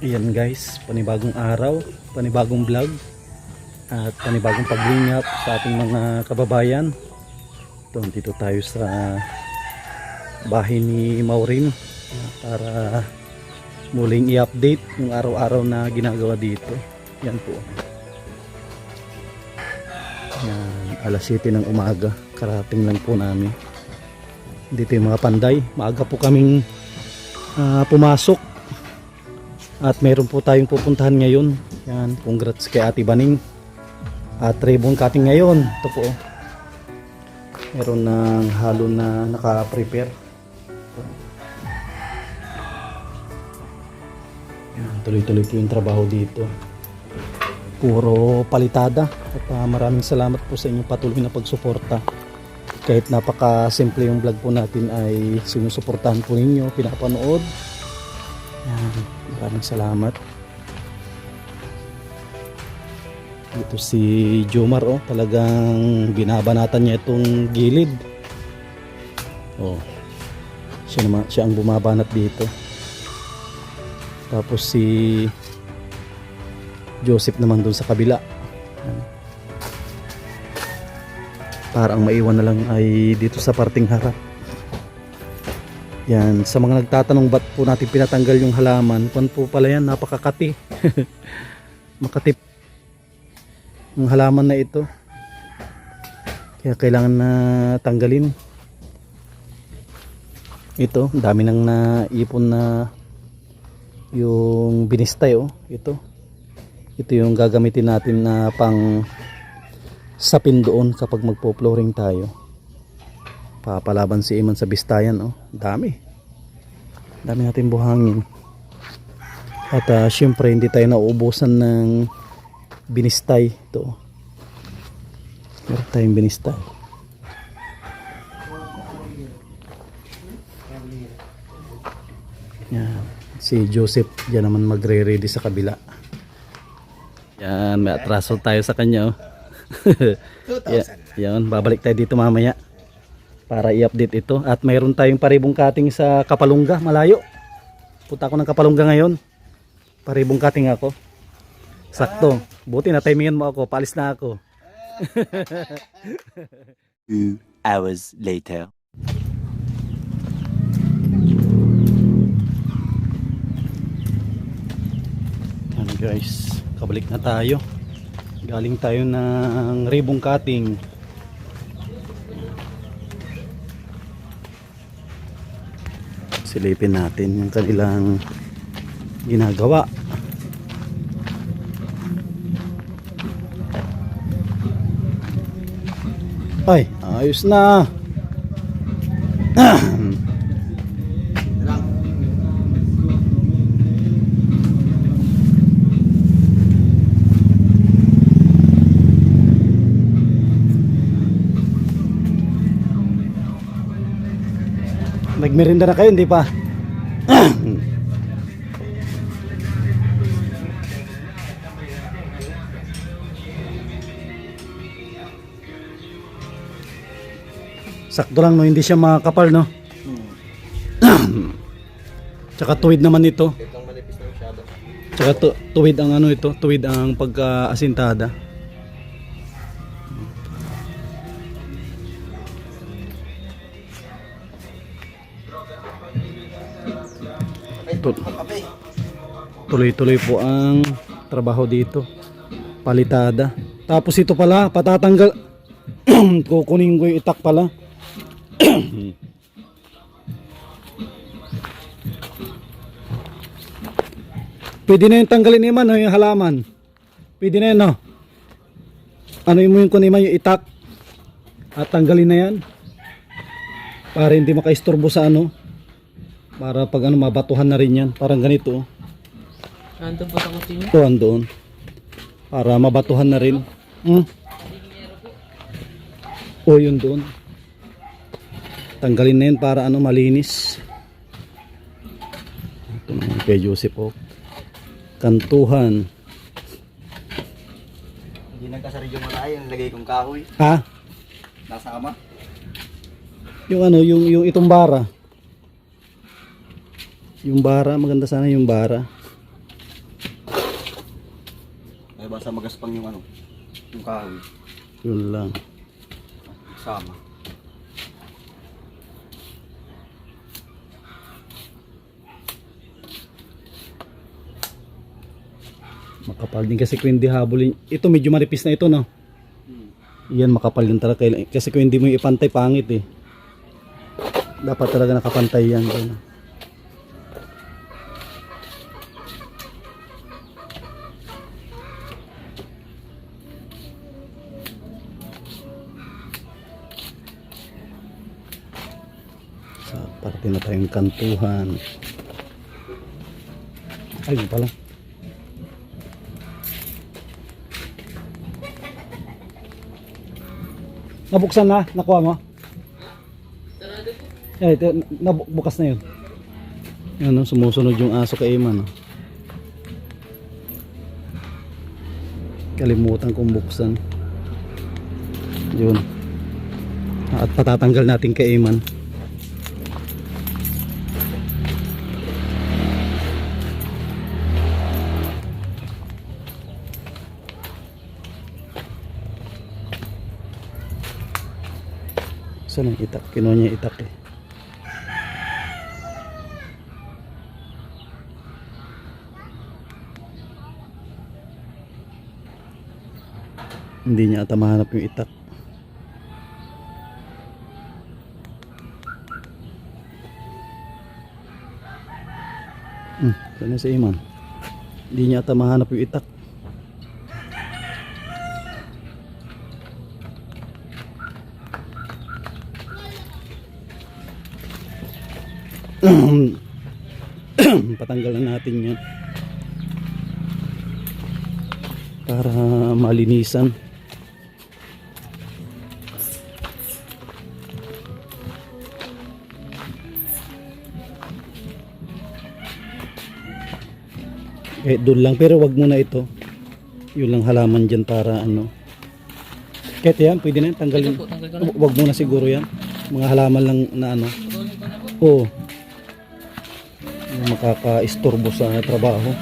Ayan guys, panibagong araw, panibagong vlog at panibagong paglingap sa ating mga kababayan. Dito tayo sa bahay ni Maureen para muling i-update yung araw-araw na ginagawa dito. Yan po. Yan, alas 7 ng umaga, karating lang po namin. Dito yung mga panday, maaga po kaming pumasok. At meron po tayong pupuntahan ngayon. Yan, congrats kay Ate Baning. At ribbon cutting ngayon. Ito po. Meron ng halo na naka-prepare. Yan, tuloy-tuloy po yung trabaho dito. Puro palitada. At maraming salamat po sa inyong patuloy na pagsuporta. Kahit napaka-simple yung vlog po natin ay sinusuportahan po ninyo, pinapanood. Yan, maraming salamat. Ito si Jomar, oh, talagang binabanatan niya itong gilid. Oh, siya ang bumabanat dito. Tapos si Joseph naman dun sa kabila. Yan. Parang maiwan na lang ay dito sa parting harap. Yan, sa mga nagtatanong ba't po natin pinatanggal yung halaman, kung po pala yan, napakakati. Makatip ang halaman na ito. Kaya kailangan na tanggalin. Ito, dami nang naipon na yung binistay, oh. Ito yung gagamitin natin na pang sapin doon kapag magpo-flooring tayo. Papalaban si Iman sa bistayan, oh. Dami natin buhangin. At syempre hindi tayo nauubusan ng binistay. Ito, meron tayong binistay. Yan. Si Joseph diyan naman magre-ready sa kabila. Yan, may atraso tayo sa kanya, oh. Yan, babalik tayo dito mamaya para i-update ito. At mayroon tayong paribong cutting sa Kapalungga, malayo. Punta ako ng Kapalungga ngayon. Paribong cutting ako. Sakto. Buti na timingan mo ako, paalis na ako. 2 hours later. Yan guys, kabalik na tayo. Galing tayo ng ribbon cutting. Silipin natin yung kanilang ginagawa. Ay, ayos na. Nagmerinda na kayo, hindi pa? Sakto lang, no, hindi siya makakapal, no. Tsaka tuwid naman ito. Tsaka tuwid ang ano ito, tuwid ang pagka-asintada. Tuloy-tuloy po ang trabaho dito. Palitada. Tapos ito pala, patatanggal. Kukunin ko yung itak pala. Pwede na yung tanggalin naman, no, yung halaman. Pwede na yun, no. Ano mo yung kunin yung itak. At tanggalin na yan. Para hindi makaistorbo sa ano. Para pag ano, mabatuhan na rin yan. Parang ganito, oh. Nandun po sa kutin. Ito, andun. Para mabatuhan na rin. O, yun doon. Tanggalin na yun para ano, malinis. Ito naman kay Joseph, oh. Kantuhan. Hindi nagkasari yung malay, yung lagay kong kahoy. Ha? Nasama. Yung ano, yung itong bara. Yung bara, maganda sana yung bara. Basta magaspang yung ano, yung kahoy. Yun lang. Sama. Makapal din kasi kung hindi habulin. Ito medyo manipis na ito, no? Yan, makapal din talaga. Kasi kung hindi mo ipantay, pangit eh. Dapat talaga nakapantay yan. Doon. Sa parte na tayong kantuhan. Ay, yun pala. Nabuksan na? Nakuha mo? Sarado po. Eh, nabukas na yun. Yan, no? Sumusunod yung aso kay Iman. No? Kalimutan kong buksan. Yun. At patatanggal natin kay Iman. Saan ang itak? Kinuha niya itak eh. Hindi niya ata mahanap yung itak. Saan na si Iman? Hindi niya ata mahanap yung itak. Patanggal na natin yan para malinisan. Doon lang, pero wag muna ito. Yun lang halaman dyan para ano. Kahit yan, pwede na yan, tanggalin. Ito po, tanggal ko na. Wag muna siguro yan. Mga halaman lang na ano. Rolling ko na po. Oo. Makaka-istorbo sa trabaho.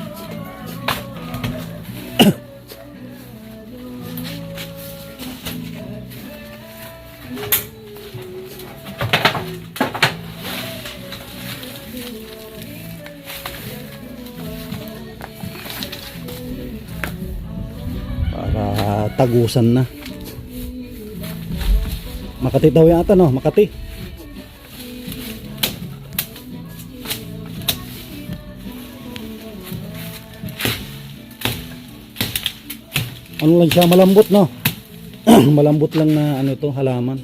Para tagusan na. Makati daw yan ata, no? Makati. Ano lang siya, malambot, no? Malambot lang na ano to, halaman.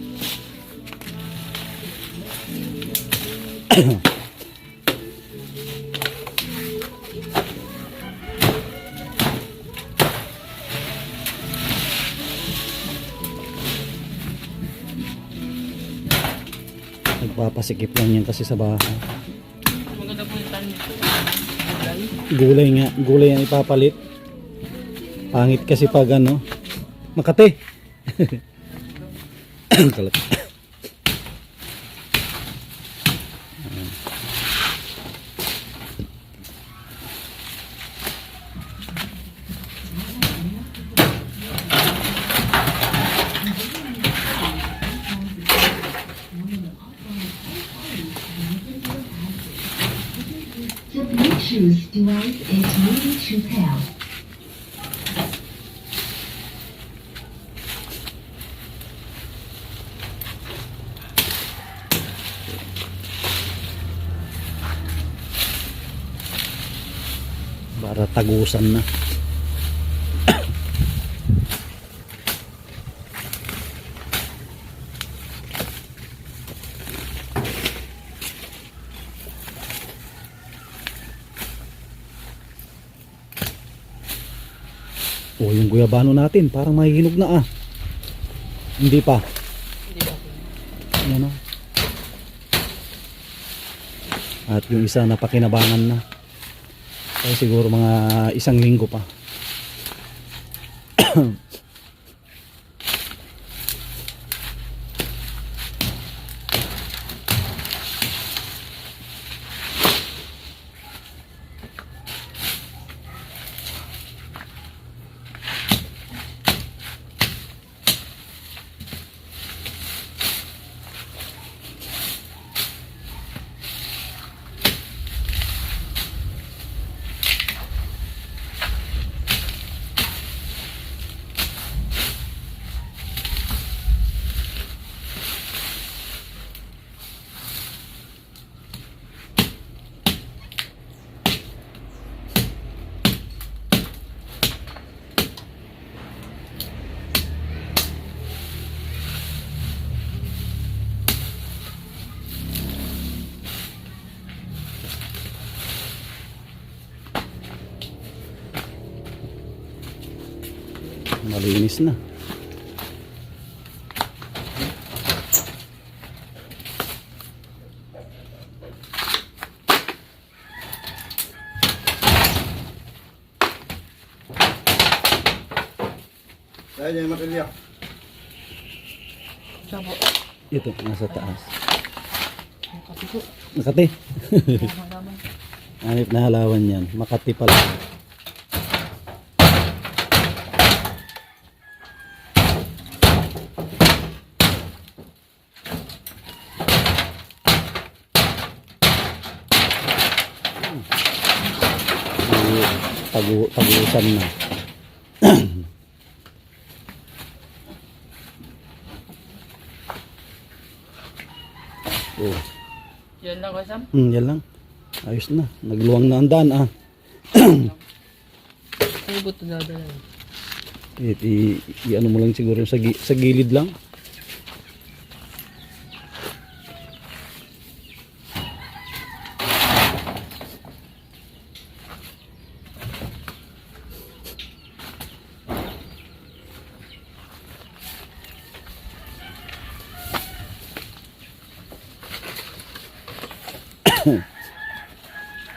Nagpapasikip lang yan kasi sa bahay. Maganda po yung tanim nito. Gulay nga, gulay yan ipapalit. Pangit kasi pag ano, Makati. Kalat. The Bluetooth device is ready to pair. Para tagusan na. Oh, yung guyabano natin parang mahihinog na ah. Hindi pa. Hindi pa po. Ano? At yung isa napakinabangan na. Kaya siguro mga 1 linggo pa. malinis na. Dahil yung matilya. Siya po. Ito, nasa taas. Makati po. Makati. Malaman. Anip na halawan yan. Makati pala. Tagusan na. Oh. Yan lang kasam. Yan lang. Ayos na. Nagluwang na ang daan ah. Ay, buto dadala. I-ano mo lang siguro sa gilid lang.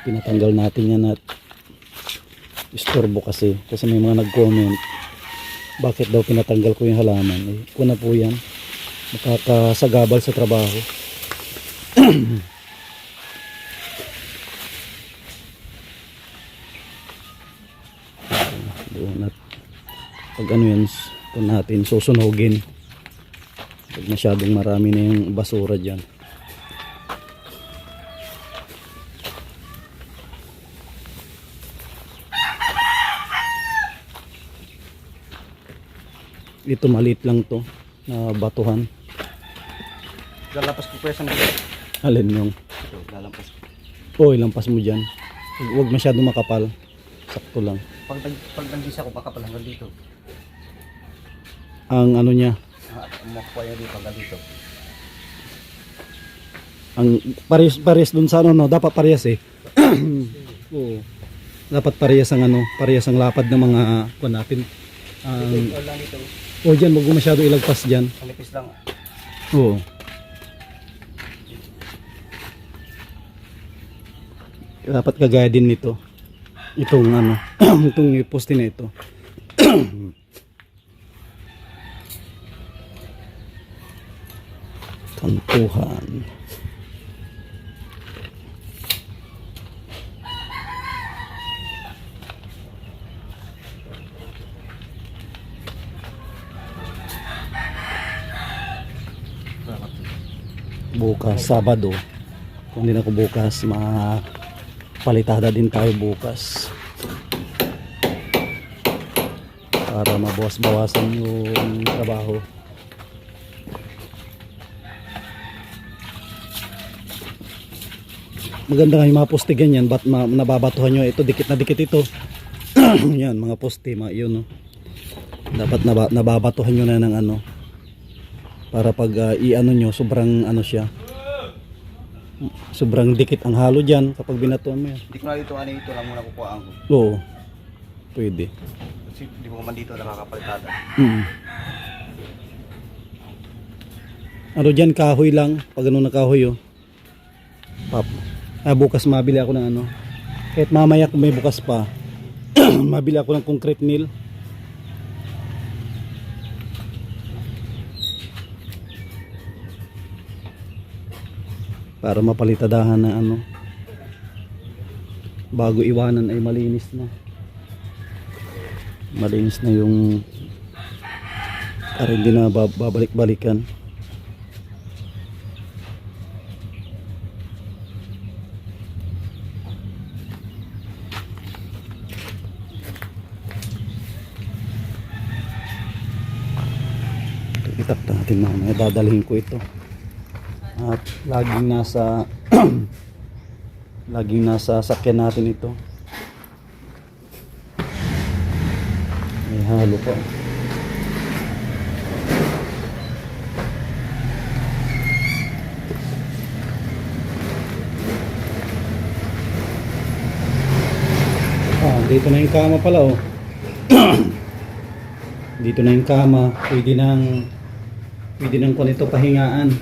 Pinatanggal natin yan at istorbo kasi may mga nag-comment bakit daw pinatanggal ko yung halaman. Eh, kuna po yan, makakasagabal sa trabaho. Doon at pag ano yan kung natin susunogin pag masyadong marami na yung basura dyan. Ito maliit lang to na batuhan. Lalapas ko pa yung dito. Alin yung Ito, lalampas ko. ilampas mo dyan. Huwag masyadong makapal. Sakto lang. Pag nanggisa ko, baka pala hanggang dito. Ang ano niya, Makuha yung dito hanggang dito. ang parehas dun sa ano, no? Dapat parehas eh. Oo. Dapat parehas ang ano, parehas ang lapad ng mga kuwan natin. Ito lang dito. Dyan, wag mo masyado ilagpas dyan. Malipis lang. Oo. Dapat kagaya din nito. Itong ano, itong poste na ito. Tantuhan. Bukas, Sabado. Kung hindi na ako bukas, palitada din tayo bukas. Para mabawas-bawasan yung trabaho. Maganda nga yung mga poste ganyan, ba't nababatuhan nyo ito, dikit na dikit ito. Yan, mga poste, mga yun, no? Dapat nababatuhan nyo na ng ano, para pag i-ano nyo, sobrang ano siya, sobrang dikit ang halo dyan kapag binatuan mo yan. Hindi ko na dito, ito lang muna kukuhaan ko. Oo, pwede. Kasi hindi ko man dito nakakapalitada. Ano dyan, kahoy lang, pag ano na kahoy, oh. Bukas mabili ako ng ano, kahit mamaya kung may bukas pa, mabili ako ng concrete nail. Para mapalitadahan na ano, bago iwanan ay malinis na yung para hindi na babalik-balikan. Itap natin mamaya, dadalhin ko ito at laging nasa laging nasa sakyan natin ito. May halo pa. Dito na yung kama pala, oh. Dito na yung kama, pwede nang kung ito pahingaan.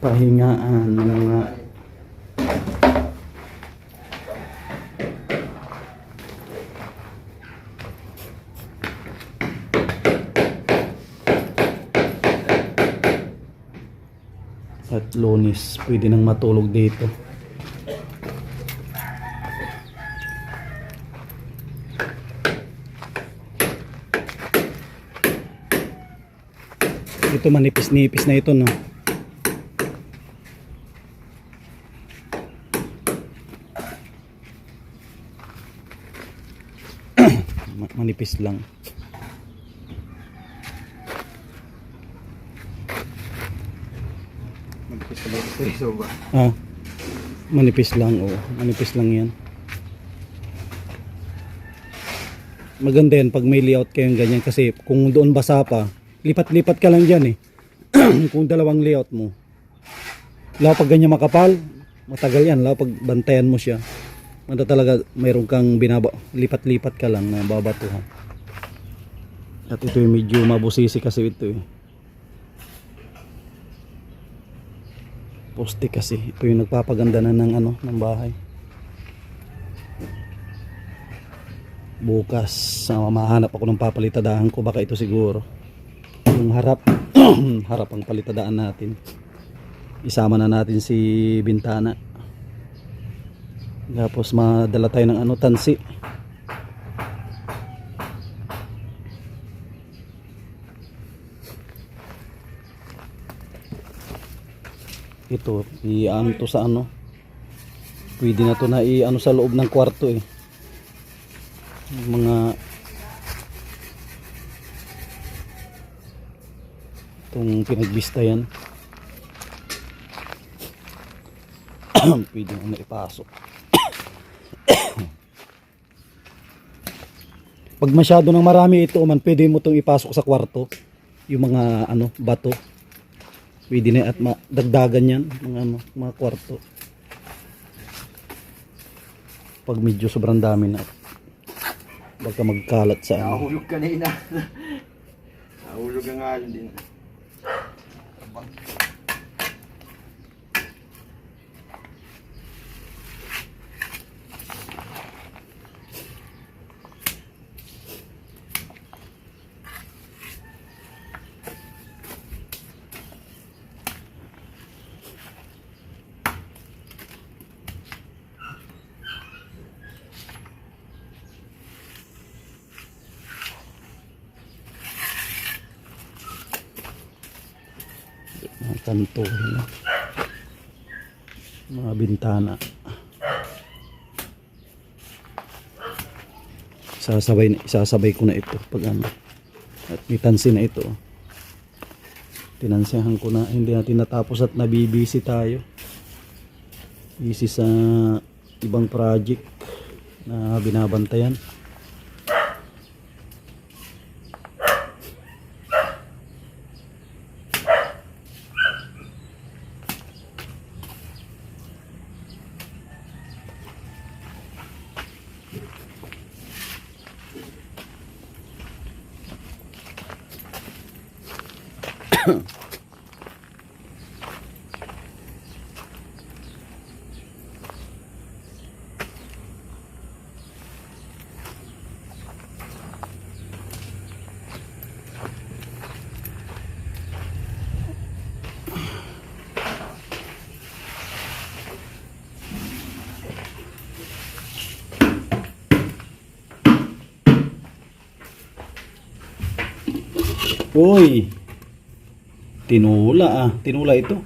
Pahingaan ng mga at Lunes, pwede nang matulog dito. Ito manipis-nipis na ito, no. Manipis lang. Magpis ka lang ito ba? Ah, manipis lang, oh. Manipis lang yan. Maganda yan pag may layout kayong ganyan kasi kung doon basa pa, lipat-lipat ka lang dyan eh. Kung dalawang layout mo. Lalo pag ganyan makapal, matagal yan. Lalo pag bantayan mo siya. Manda talaga mayroon kang lipat-lipat ka lang na babatuhan. At ito yung medyo mabusisi kasi ito eh. Poste kasi. Ito yung nagpapaganda na ng bahay. Bukas, mahanap ako ng papalitadahan ko. Baka ito siguro. Yung harap. Harap ang palitadaan natin. Isama na natin si bintana. Tapos madala tayo ng tansi. Ito, i-ano to sa pwede na to na i-ano sa loob ng kwarto eh. Yung mga itong pinagbista yan. Pwede na ipasok. Pag masyado ng marami ito man, pwede mo itong ipasok sa kwarto. Yung mga bato. Pwede na at dagdagan yan mga kwarto. Pag medyo sobrang dami na. Baka magkalat sa Nahulog kanina. Nahulog ang alin din. mga kanto, mga bintana. Isasabay ko na ito pag at may tansi na ito. Tinansihan ko na, hindi natin natapos at nabibisi tayo. Busy sa ibang project na binabantayan. Uy, tinula tinula ito.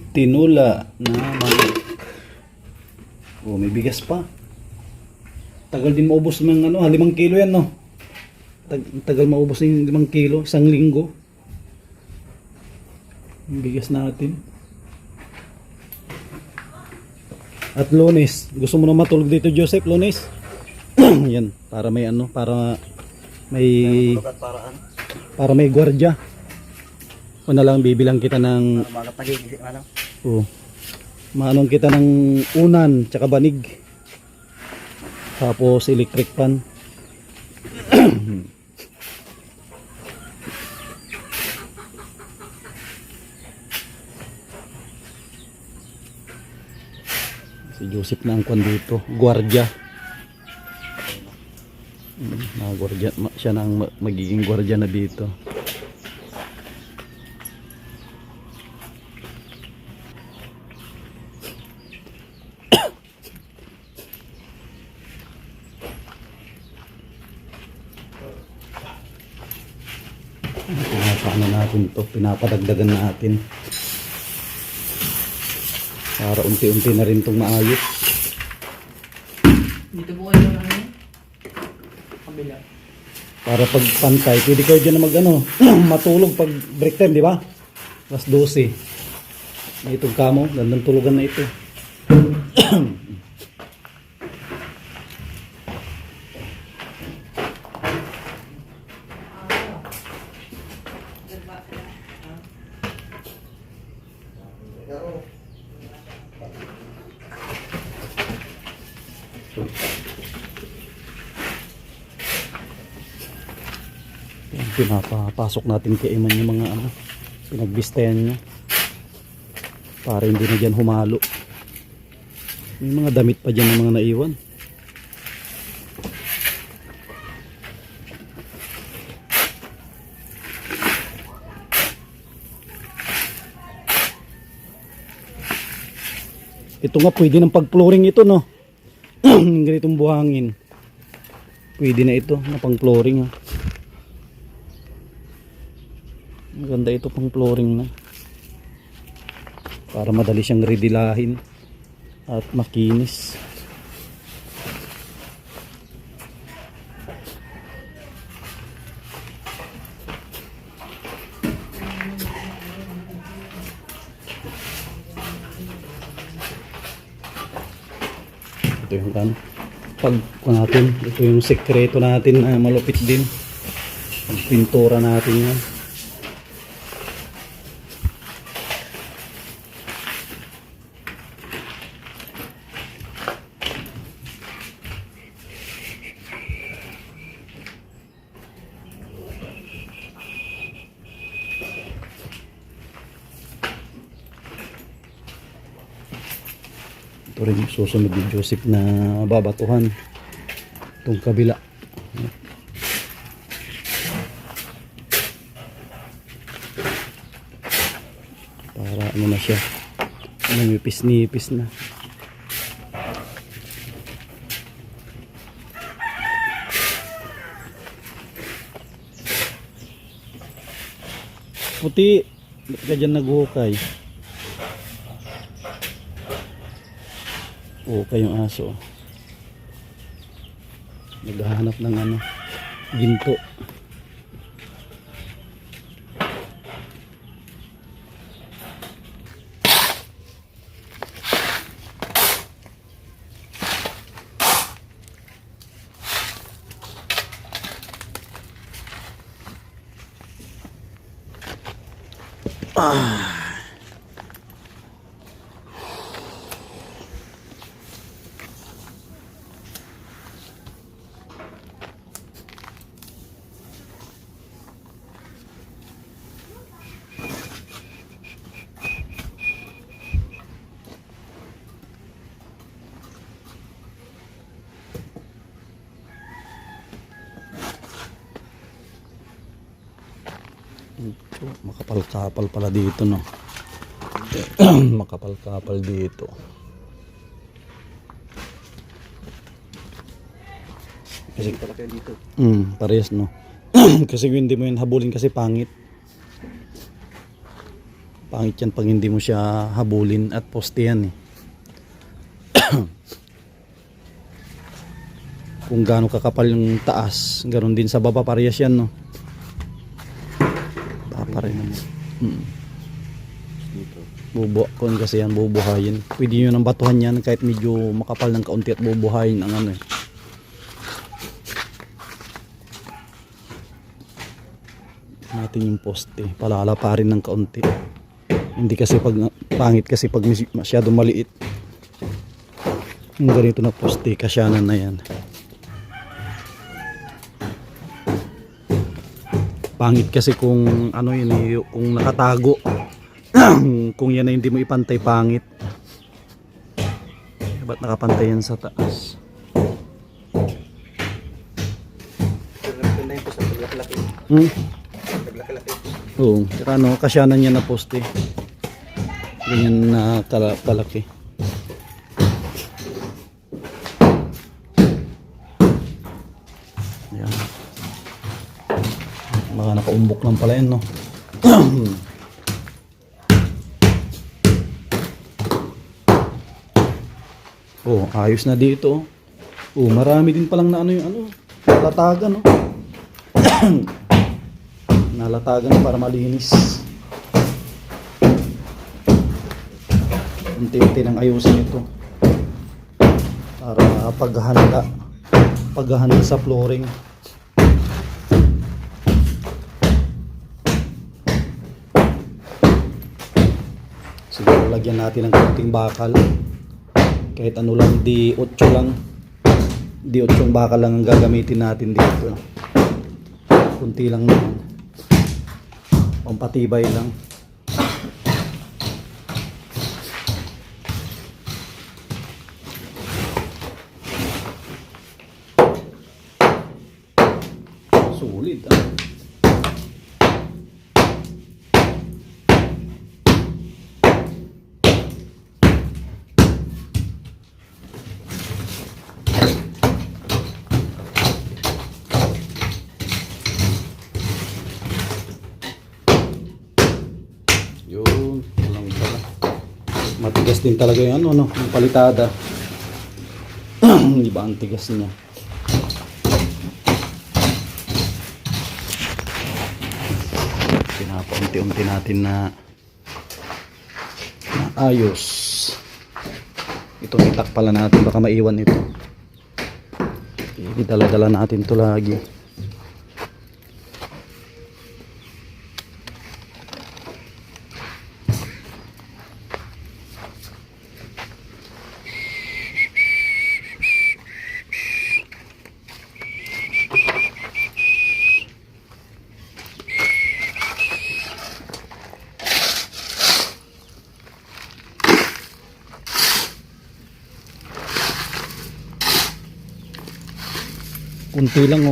Tinula na manok. Oh, may bigas pa. Tagal din maubos ng 5 kilo yan, no? Tagal maubos ng 5 kilo, 1 linggo. Yung bigas natin. At Lunes, gusto mo na matulog dito, Joseph, Lunes? Yan, para may para may gwardiya. O na lang bibilang kita ng maanong kita ng unan tsaka banig. Tapos electric fan. Si Joseph na ang kwan dito, gwardiya. Gwardiya, siya na ang magiging gwardiya na dito. Paano natin to, pinapadagdagan natin para unti-unti na rin itong maayos. Dito po kayo na ano? Kabila. Para pag pantay, pwede kayo dyan na mag ano, matulog pag break time, di ba? Plus 12. May itong kamo, gandang tulugan na ito. Yan, pinapapasok natin kay Iman yung mga ano, pinagbistayan niya para hindi na dyan humalo. May mga damit pa dyan ng mga naiwan. Ito nga pwede ng pag-flooring ito, no? Yung ganitong buhangin. Pwede na ito na pang-flooring. Maganda ito pang-flooring na. Para madali siyang redilahin at makinis. Ito yung kan pag natin, ito yung sekreto natin na malupit din. Ang pintura natin yan. Ito rin yung susunod ni Joseph na babatuhan itong kabila. Para ano na siya, nipis-nipis na. Puti, ba't ka dyan naghuhukay? Okay yung aso. Naghahanap ng ano, ginto. Makapal-kapal pala dito, no? Makapal-kapal dito. Kasi pala kayo dito. Parehas, no? Kasi hindi mo yun habulin kasi pangit. Pangit yan pag hindi mo siya habulin at poste yan, eh. Kung gaano kakapal yung taas, ganoon din sa baba, parehas yan, no? Pareho naman. Bubuha ko kasi yan, bubuhayin. Pwede nyo nang batuhan yan kahit medyo makapal ng kaunti at bubuhayin ang ano, eh. Natin yung poste, palala pa rin ng kaunti. Hindi kasi pag pangit kasi pag masyado maliit. Yung ganito na poste, kasyanan na yan. Pangit kasi kung ano yun eh, kung nakatago. Kung yan na hindi mo ipantay, pangit. Ba't nakapantay yan sa taas? Ganda yung post ng paglaki-laki. Paglaki-laki. Oo, tsaka ano, kasyanan niya na poste. Ganyan na kalaki. Ayan. Baka nakaumbok lang pala yan, no? Oh, ayos na dito. Oh, marami din palang na ano yung ano, nalatagan, no? Nalatagan para malinis. Unti-unti nang ayusin ito para paghahanda sa flooring. Siguro lagyan natin ng konting bakal. Kahit ano lang, di 8 lang. Di 8 bakal lang ang gagamitin natin dito. Kunti lang naman. Pampatibay lang. Sulit ah. Yun, walang pala. Matigas din talaga yung ano, no, yung palitada. Hindi ba ang tigas niya? Pinapaunti-unti natin na ayos. Itong itak pala natin, baka maiwan ito. Idala-dala natin to lagi.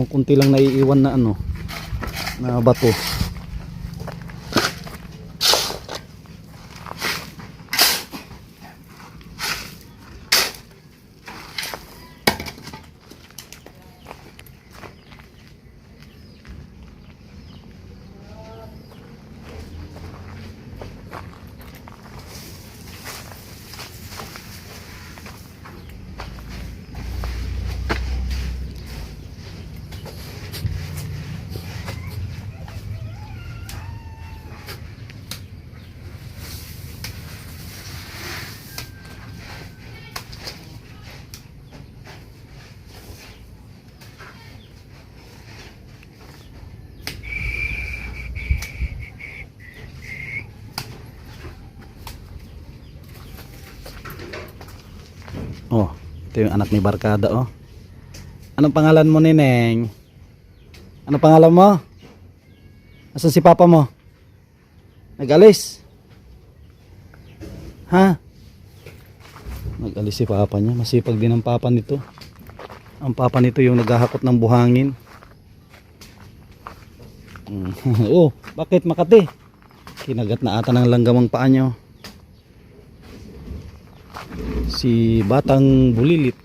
Kunti lang naiiwan na ano, na bato. Oh, ito yung anak ni Barkada, oh. Anong pangalan mo, Neneng? Anong pangalan mo? Asan si papa mo? Nag-alis? Ha? Nag-alis si papa niya. Masipag din ang papa nito. Ang papa nito yung naghahakot ng buhangin. Oh, bakit Makati? Kinagat na ata ng langgamang paa niyo. Si Batang Bulilit.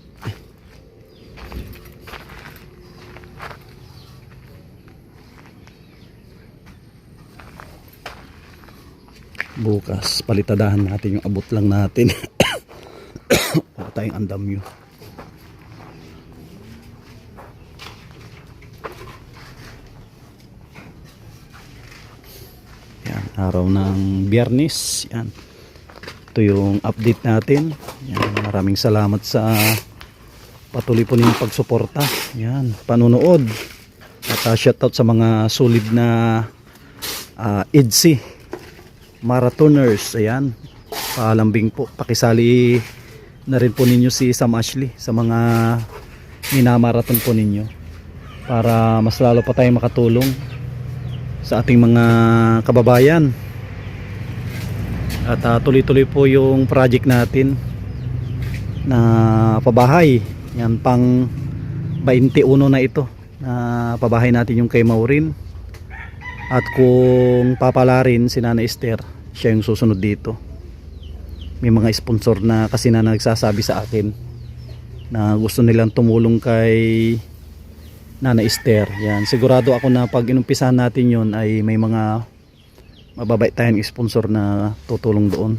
Bukas palitadahan natin yung abot lang natin. Para tayong andamyo. Yan, araw ng Biyernes. Yan. Ito yung update natin. Yan, maraming salamat sa patuloy po ninyong pagsuporta. Yan, panunood. At shoutout sa mga solid na EDSI marathoners. Ayan, paalambing po. Pakisali na rin po ninyo si Sam Ashley sa mga minamarathon po ninyo para mas lalo pa tayo makatulong sa ating mga kababayan. At tuloy-tuloy po yung project natin na pabahay. Yan, pang 21 na ito na pabahay natin yung kay Maureen. At kung papala rin si Nana Esther, siya yung susunod dito. May mga sponsor na kasi na nagsasabi sa akin na gusto nilang tumulong kay Nana Esther. Yan, sigurado ako na pag inumpisahan natin yon ay may mga mababait tayong sponsor na tutulong doon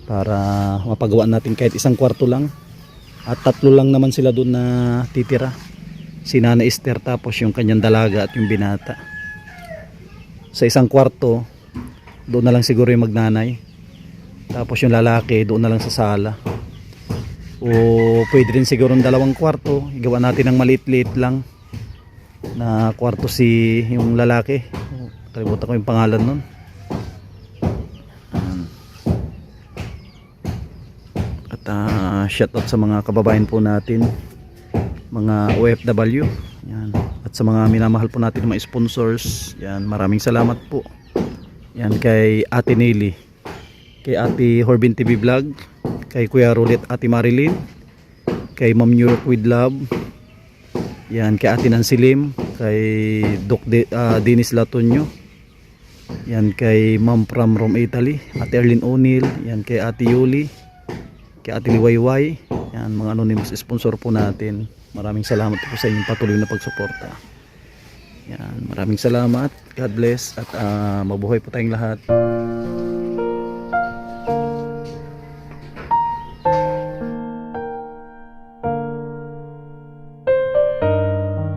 para mapagawa natin kahit isang kwarto lang. At 3 lang naman sila doon na titira, si Nana Esther tapos yung kanyang dalaga at yung binata. Sa isang kwarto doon na lang siguro yung magnanay, tapos yung lalaki doon na lang sa sala. O pwede rin siguro ng 2 kwarto, igawa natin ng maliit-liit lang na kwarto si yung lalaki. Kalimutan ko yung pangalan nun. At shoutout sa mga kababayan po natin, mga OFW. Yan. At sa mga minamahal po natin mga sponsors. Yan, maraming salamat po. Yan, kay Ate Nelly, kay Ate Horbin TV Vlog, kay Kuya Rolet, Ate Marilyn, kay Ma'am New York with Love. Yan, kay Ate Nancy Lim, kay Doc Dennis Latonio. Yan, kay Ma'am from Rome, Italy, Ate Erlyn O'Neill. Yan, kay Ate Yuli, kay Ate Liwayway. Yan, mga anonymous sponsor po natin. Maraming salamat po sa inyong patuloy na pagsuporta. Yan, maraming salamat. God bless at mabuhay po tayong lahat.